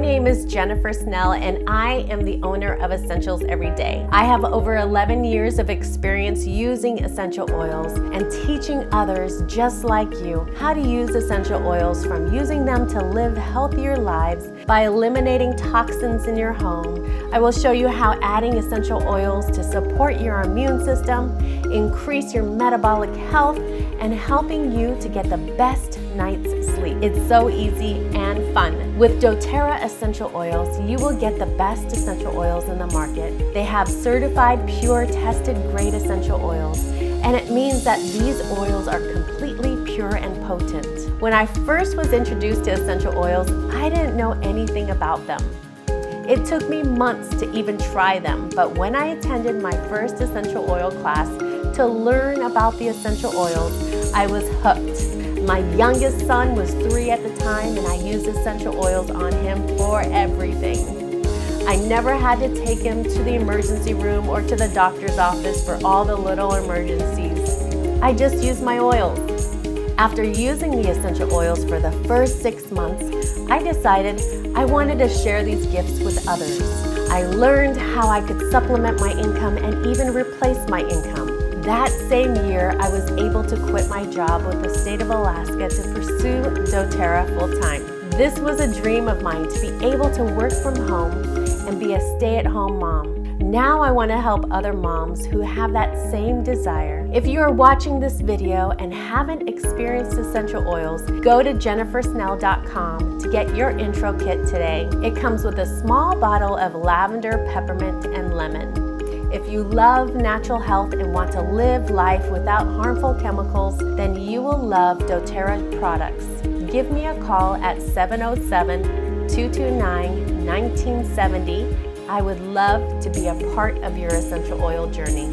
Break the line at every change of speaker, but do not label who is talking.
name is Jennifer Snell, and I am the owner of Essentials Every Day. I have over 11 years of experience using essential oils and teaching others just like you how to use essential oils, from using them to live healthier lives by eliminating toxins in your home. I will show you how adding essential oils to support your immune system, increase your metabolic health, and helping you to get the best night's sleep. It's so easy and fun. With doTERRA essential oils, you will get the best essential oils in the market. They have certified, pure, tested grade essential oils, and it means that these oils are completely pure and potent. When I first was introduced to essential oils, I didn't know anything about them. It took me months to even try them, but when I attended my first essential oil class to learn about the essential oils, I was hooked. My youngest son was 3 at the time, and I used essential oils on him for everything. I never had to take him to the emergency room or to the doctor's office for all the little emergencies. I just used my oils. After using the essential oils for the first 6 months, I decided I wanted to share these gifts with others. I learned how I could supplement my income and even replace my income. That same year, I was able to quit my job with the state of Alaska to pursue doTERRA full-time. This was a dream of mine, to be able to work from home and be a stay-at-home mom. Now I want to help other moms who have that same desire. If you are watching this video and haven't experienced essential oils, go to jennifersnell.com to get your intro kit today. It comes with a small bottle of lavender, peppermint, and lemon. If you love natural health and want to live life without harmful chemicals, then you will love doTERRA products. Give me a call at 707-229-1970. I would love to be a part of your essential oil journey.